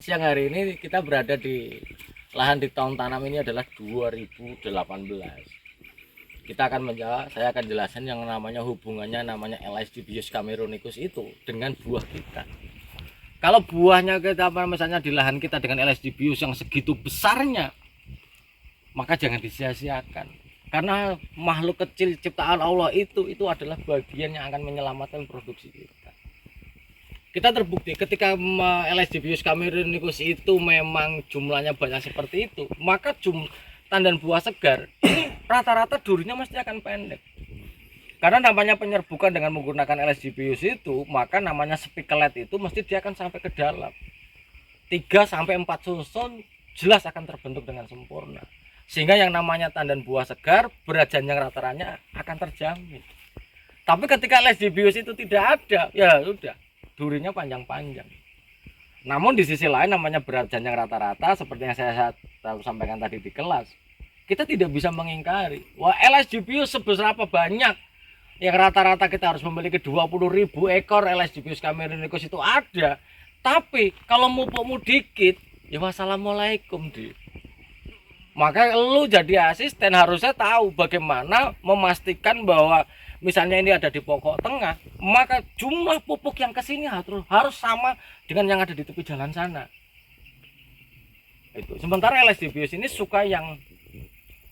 siang hari ini kita berada di lahan di tahun tanam ini adalah 2018. Kita akan menjawab, saya akan jelaskan yang namanya hubungannya namanya LSD-Bius cameronicus itu dengan buah kita. Kalau buahnya kita misalnya di lahan kita dengan LSD-Bius yang segitu besarnya, maka jangan disia-siakan. Karena makhluk kecil ciptaan Allah itu adalah bagian yang akan menyelamatkan produksi kita. Kita terbukti ketika LSD-Bius cameronicus itu memang jumlahnya banyak seperti itu, maka tandan buah segar ini rata-rata durinya mesti akan pendek. Karena namanya penyerbukan dengan menggunakan LSD-Bius itu, maka namanya spikelet itu mesti dia akan sampai ke dalam. 3 sampai 4 susun jelas akan terbentuk dengan sempurna. Sehingga yang namanya tandan buah segar berat janjang rata-ratanya akan terjamin. Tapi ketika LSD-Bius itu tidak ada, ya sudah, durinya panjang-panjang. Namun di sisi lain namanya berat janjang rata-rata seperti yang saya sampaikan tadi di kelas, kita tidak bisa mengingkari wah LSD-Bius sebesar apa banyak yang rata-rata kita harus memiliki 20.000 ekor LSD-Bius cameronicus itu ada. Tapi kalau mupukmu dikit, ya wassalamualaikum di. Maka lu jadi asisten harusnya tahu bagaimana memastikan bahwa misalnya ini ada di pokok tengah, maka jumlah pupuk yang kesini harus sama dengan yang ada di tepi jalan sana. Itu. Sementara LSD-Bius ini suka yang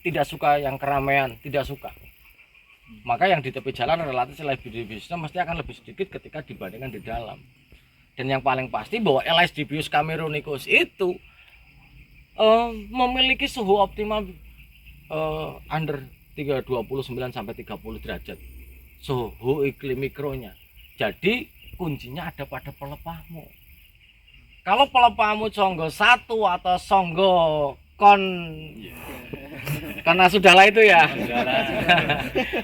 tidak suka yang keramaian, tidak suka. Maka yang di tepi jalan relatif LSD-Biusnya mesti akan lebih sedikit ketika dibandingkan di dalam. Dan yang paling pasti bahwa LSD-Bius cameronicus itu memiliki suhu optimal under 29 sampai 30 derajat suhu iklim mikronya. Jadi kuncinya ada pada pelepahmu. Kalau pelepahmu songgo 1 atau songgo kon karena sudahlah itu ya.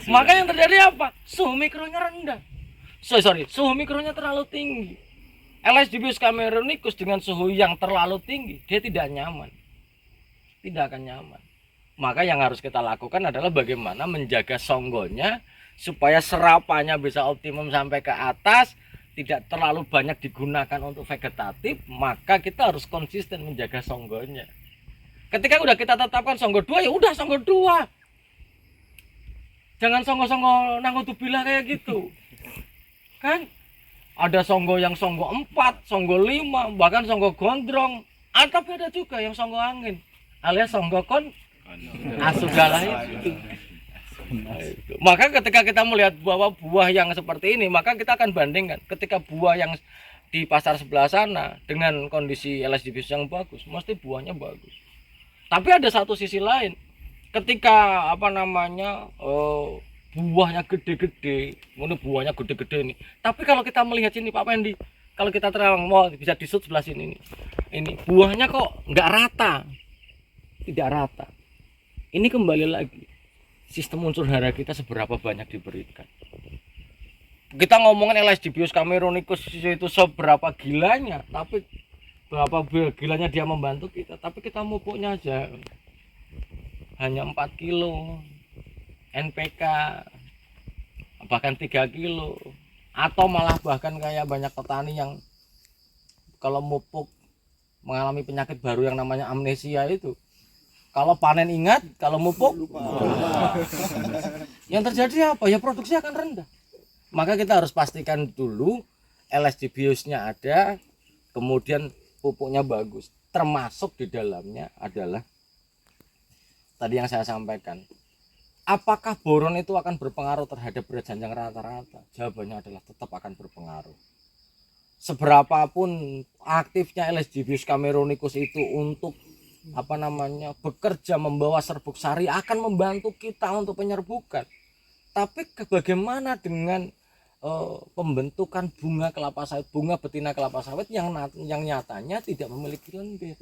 Maka yang terjadi apa? Suhu mikronya rendah. Suhu mikronya terlalu tinggi. LSD-Bius cameronicus dengan suhu yang terlalu tinggi, dia tidak nyaman. Tidak akan nyaman. Maka yang harus kita lakukan adalah bagaimana menjaga songgonya supaya serapannya bisa optimum sampai ke atas, tidak terlalu banyak digunakan untuk vegetatif. Maka kita harus konsisten menjaga songgonya. Ketika udah kita tetapkan songgo 2, ya udah songgo 2. Jangan songgo-songgo nangutubila kayak gitu. Kan ada songgo yang songgo 4, songgo 5, bahkan songgo gondrong. Atau ada juga yang songgo angin alias songgokon asugalah itu. Maka ketika kita melihat bahwa buah yang seperti ini, maka kita akan bandingkan ketika buah yang di pasar sebelah sana dengan kondisi LSD-Bius yang bagus, mesti buahnya bagus. Tapi ada satu sisi lain, ketika buahnya gede-gede, buahnya gede-gede nih. Tapi kalau kita melihat sini Pak Pendi, kalau kita terang mau bisa disut sebelah sini nih, ini buahnya kok nggak rata. Tidak rata. Ini kembali lagi sistem unsur hara kita seberapa banyak diberikan. Kita ngomongin LSD-Bius cameronicus itu seberapa gilanya, tapi berapa gilanya dia membantu kita, tapi kita mupuknya aja hanya 4 kilo NPK, bahkan 3 kilo, atau malah bahkan kayak banyak petani yang kalau mupuk mengalami penyakit baru yang namanya amnesia itu. Kalau panen ingat, kalau mupuk lupa. Yang terjadi apa? Ya produksi akan rendah. Maka kita harus pastikan dulu LSD-Biusnya ada, kemudian pupuknya bagus. Termasuk di dalamnya adalah tadi yang saya sampaikan. Apakah boron itu akan berpengaruh terhadap berat janjang rata-rata? Jawabannya adalah tetap akan berpengaruh. Seberapapun aktifnya LSD-Bius cameronicus itu untuk bekerja membawa serbuk sari akan membantu kita untuk penyerbukan. Tapi bagaimana dengan pembentukan bunga kelapa sawit, bunga betina kelapa sawit yang nyatanya tidak memiliki lendir.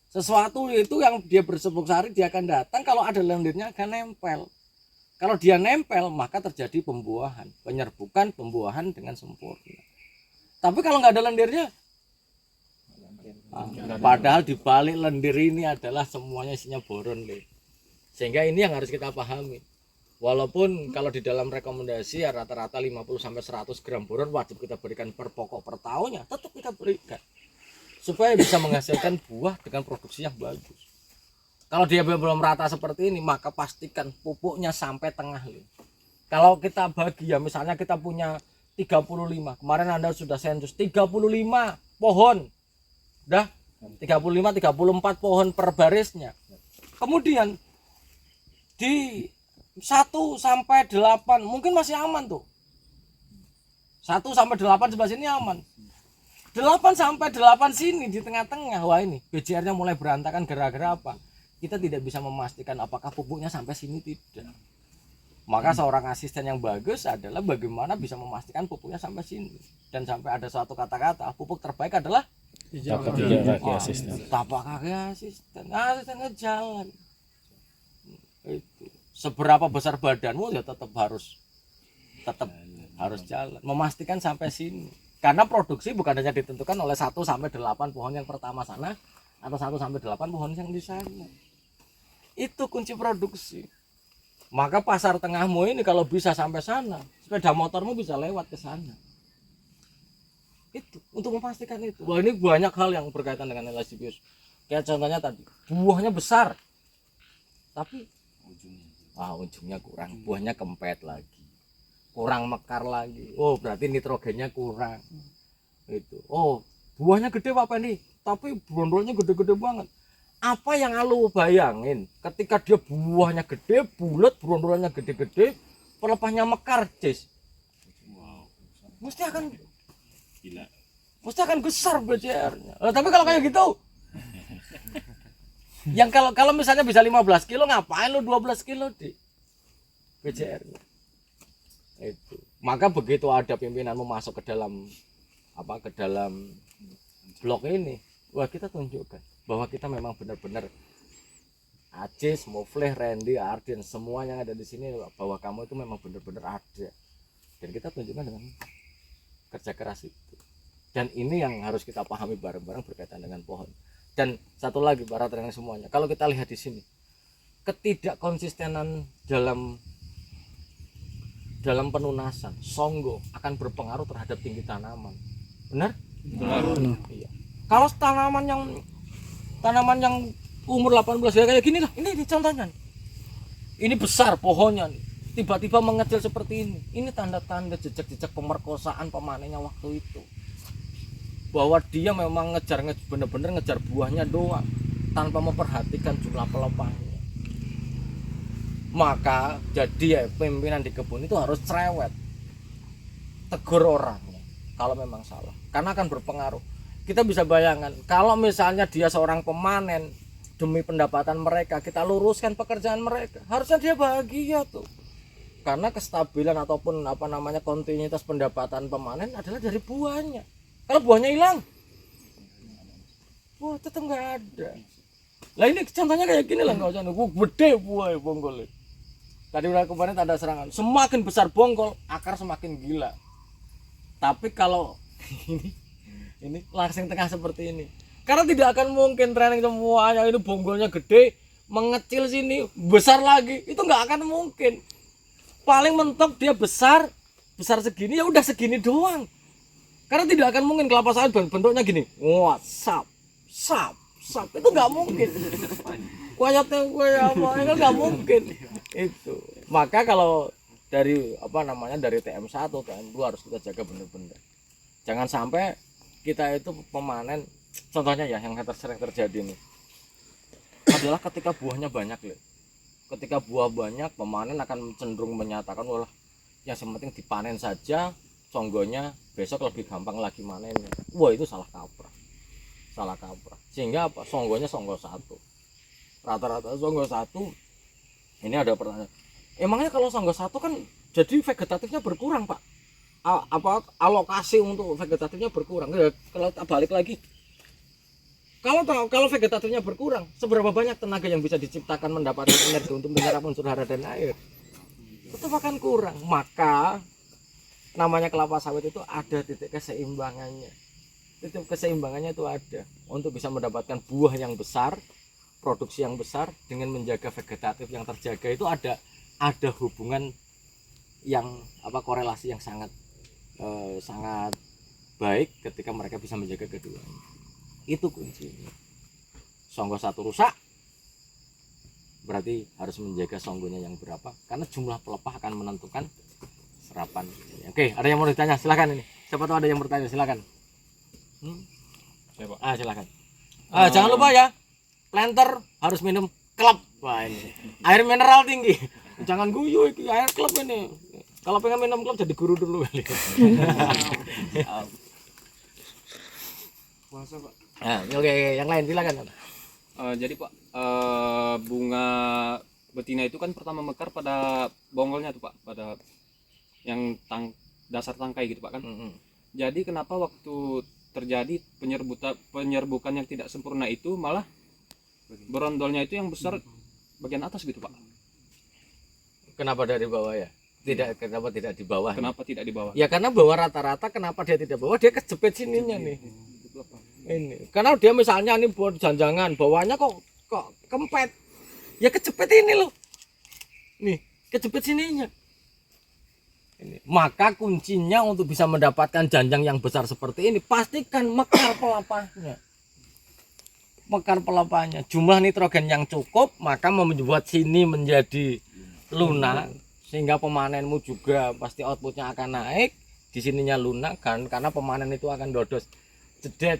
Sesuatu itu yang dia berserbuk sari dia akan datang kalau ada lendirnya akan nempel. Kalau dia nempel maka terjadi pembuahan, penyerbukan pembuahan dengan sempurna. Tapi kalau nggak ada lendirnya, padahal di balik lendir ini adalah semuanya isinya boron, sehingga ini yang harus kita pahami. Walaupun kalau di dalam rekomendasi ya rata-rata 50 sampai 100 gram boron wajib kita berikan per pokok per tahunnya, tetap kita berikan. supaya bisa menghasilkan buah dengan produksi yang bagus. Kalau dia belum rata seperti ini, maka pastikan pupuknya sampai tengah. Kalau kita bagi ya, misalnya kita punya 35, kemarin Anda sudah sensus 35 pohon, udah 35-34 pohon per barisnya. Kemudian di 1 sampai 8 mungkin masih aman tuh. 1 sampai 8 sebelah sini aman. 8 sampai 8 sini di tengah-tengah, wah ini BCR-nya mulai berantakan gara-gara apa? Kita tidak bisa memastikan apakah pupuknya sampai sini tidak. Maka seorang asisten yang bagus adalah bagaimana bisa memastikan pupuknya sampai sini. Dan sampai ada suatu kata-kata, pupuk terbaik adalah tapak kaki asisten. tapak kaki asisten. Asistennya jalan. Itu. Seberapa besar badanmu ya tetap harus jalan. Memastikan sampai sini. Karena produksi bukan hanya ditentukan oleh 1 sampai 8 pohon yang pertama sana atau 1 sampai 8 pohon yang di sana. Itu kunci produksi. Maka pasar tengahmu ini kalau bisa sampai sana, sepeda motormu bisa lewat ke sana. Itu untuk memastikan itu. Wah, ini banyak hal yang berkaitan dengan LSDPS. Kayak contohnya tadi, buahnya besar, tapi ujungnya kurang, buahnya kempet lagi, kurang mekar lagi. Oh, berarti nitrogennya kurang. Itu. Oh, buahnya gede Pak ini, tapi brondolnya gede-gede banget. Apa yang lu bayangin ketika dia buahnya gede, bulat, brondolannya gede-gede, pelepahnya mekar, Cis? Mesti akan gila. Mesti akan besar BCR-nya. Tapi kalau kayak gitu, yang kalau misalnya bisa 15 kilo, ngapain lu 12 kilo di BCR-nya? Itu. Maka begitu ada pimpinanmu masuk ke dalam blok ini, wah kita tunjukkan bahwa kita memang benar-benar Acis, Mufleh, Randy, Arden, semua yang ada di sini bahwa kamu itu memang benar-benar ada. Dan kita tunjukkan dengan kerja keras itu. Dan ini yang harus kita pahami bareng-bareng berkaitan dengan pohon. Dan satu lagi para trainer semuanya, kalau kita lihat di sini, ketidakkonsistenan dalam penunasan songgo akan berpengaruh terhadap tinggi tanaman. Benar? Benar. Iya. Kalau tanaman yang umur 18 ya kayak gini lah, ini contohnya. Ini besar pohonnya nih. Tiba-tiba mengecil seperti ini. Ini tanda-tanda jejak-jejak pemerkosaan pemanennya waktu itu. Bahwa dia memang benar-benar ngejar buahnya doang tanpa memperhatikan jumlah pelepahnya. Maka jadi ya pimpinan di kebun itu harus cerewet, tegur orangnya kalau memang salah, karena akan berpengaruh. Kita bisa bayangkan kalau misalnya dia seorang pemanen, demi pendapatan mereka kita luruskan pekerjaan mereka, harusnya dia bahagia tuh, karena kestabilan ataupun kontinuitas pendapatan pemanen adalah dari buahnya. Kalau buahnya hilang, wah tetap nggak ada. Lah ini contohnya kayak gini lah, nggak usah nunggu gede buah bonggol. Tadi udah kemarin ada serangan, semakin besar bonggol akar semakin gila. Tapi kalau ini langsing tengah seperti ini, karena tidak akan mungkin training semuanya ini bonggolnya gede mengecil sini besar lagi, itu nggak akan mungkin. Paling mentok dia besar segini, ya udah segini doang. Karena tidak akan mungkin kelapa sawit bentuknya gini, wah sap itu nggak mungkin. Kuayatnya itu nggak mungkin itu. Maka kalau dari dari TM1, TM2 harus kita jaga benar-benar. Jangan sampai kita itu pemanen, contohnya ya yang sering terjadi nih adalah ketika buahnya banyak loh. Ketika buah banyak, pemanen akan cenderung menyatakan wah yang penting dipanen saja, songgonya besok lebih gampang lagi manennya. Wah itu salah kaprah. Sehingga apa? Songgonya songgo 1. Rata-rata songgo 1. Ini ada pertanyaan. Emangnya kalau songgo 1 kan jadi vegetatifnya berkurang, Pak? Alokasi untuk vegetatifnya berkurang. Ya, kalau balik lagi, kalau vegetatifnya berkurang, seberapa banyak tenaga yang bisa diciptakan mendapatkan energi untuk menyerap unsur hara dan air? Tetap akan kurang. Maka namanya kelapa sawit itu ada titik keseimbangannya. Titik keseimbangannya itu ada untuk bisa mendapatkan buah yang besar, produksi yang besar dengan menjaga vegetatif yang terjaga. Itu ada hubungan yang korelasi yang sangat baik ketika mereka bisa menjaga keduanya. Itu kuncinya. Songgo satu rusak, berarti harus menjaga songgonya yang berapa, karena jumlah pelepah akan menentukan serapan. Oke, ada yang mau ditanya? Silakan ini. Siapa tahu ada yang bertanya, silakan. Silakan. Jangan lupa ya, planter harus minum klub. Wah, ini air mineral tinggi. Jangan guyu iki air klub ini. Kalau pengen minum klub jadi guru dulu. Puasa Pak. Oke, yang lain silakan. Jadi Pak, bunga betina itu kan pertama mekar pada bonggolnya tuh Pak, pada yang dasar tangkai gitu Pak kan. Jadi kenapa waktu terjadi penyerbukan yang tidak sempurna itu malah berondolnya itu yang besar bagian atas gitu Pak? Kenapa dari bawah ya? Kenapa tidak di bawah? Kenapa tidak di bawah? Ya karena bawah rata-rata, kenapa dia tidak bawah? Dia kejepit sininya nih. Ini karena dia misalnya ini buat janjangan, bawahnya kok kempet, ya kejepit ini loh, nih kejepit sininya. Ini maka kuncinya untuk bisa mendapatkan janjang yang besar seperti ini, pastikan mekar pelepahnya, jumlah nitrogen yang cukup, maka membuat sini menjadi lunak, sehingga pemanenmu juga pasti outputnya akan naik. Di sininya lunak kan, karena pemanen itu akan dodos jedet,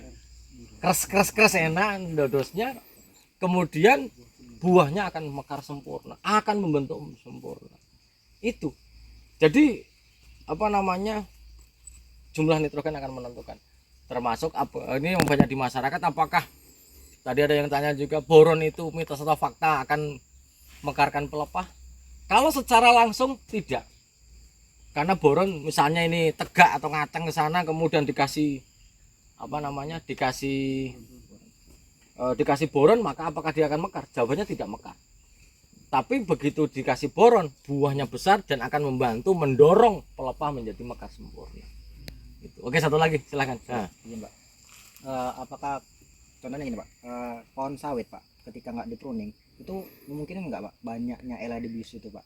keras enak dodosnya, kemudian buahnya akan mekar sempurna, akan membentuk sempurna. Itu jadi jumlah nitrogen akan menentukan, termasuk ini yang banyak di masyarakat, apakah tadi ada yang tanya juga boron itu mitos atau fakta akan mekarkan pelepah? Kalau secara langsung tidak, karena boron misalnya ini tegak atau ngaceng ke sana, kemudian dikasih dikasih boron, maka apakah dia akan mekar? Jawabannya tidak mekar. Tapi begitu dikasih boron, buahnya besar dan akan membantu mendorong pelepah menjadi mekar sempurna. Gitu. Oke, satu lagi silakan. Iya Mbak. Apakah contohnya ini Pak, pohon sawit Pak, ketika nggak di pruning itu memungkinkan nggak Pak banyaknya elaidibius itu Pak?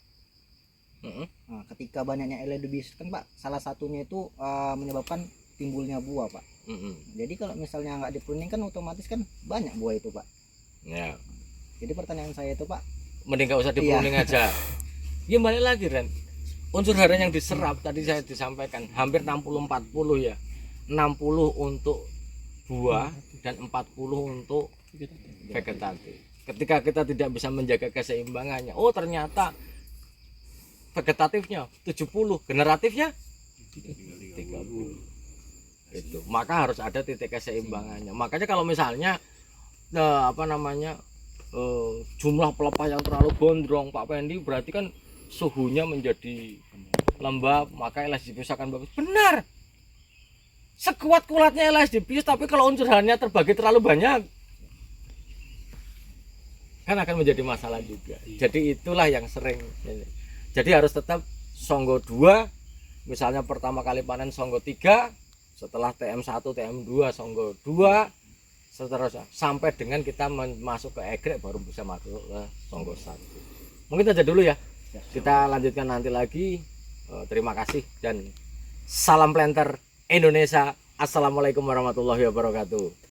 Nah, ketika banyaknya elaidibius kan Pak, salah satunya itu menyebabkan timbulnya buah Pak. Jadi kalau misalnya nggak di pruning kan otomatis kan banyak buah itu Pak. Ya. Jadi pertanyaan saya itu Pak, Mending nggak usah di pruning aja. Ya balik lagi Ren. Unsur hara yang diserap tadi saya disampaikan hampir 60-40 ya. 60 untuk buah dan 40 untuk vegetatif. Ketika kita tidak bisa menjaga keseimbangannya, oh ternyata vegetatifnya 70, generatifnya 30. Itu maka harus ada titik keseimbangannya. Makanya kalau misalnya jumlah pelepah yang terlalu gondrong Pak Pendi, berarti kan suhunya menjadi lembab, maka elastisitas akan bagus. Benar, sekuat kuatnya elastisitas, tapi kalau unsur haranya terbagi terlalu banyak kan akan menjadi masalah juga. Jadi itulah yang sering. Jadi harus tetap songgo 2, misalnya pertama kali panen songgo 3, setelah TM1 TM2 songgo 2, seterusnya sampai dengan kita masuk ke egrek baru bisa masuk ke songgo 1. Mungkin saja dulu ya, kita lanjutkan nanti lagi. Terima kasih dan salam planter Indonesia. Assalamualaikum warahmatullahi wabarakatuh.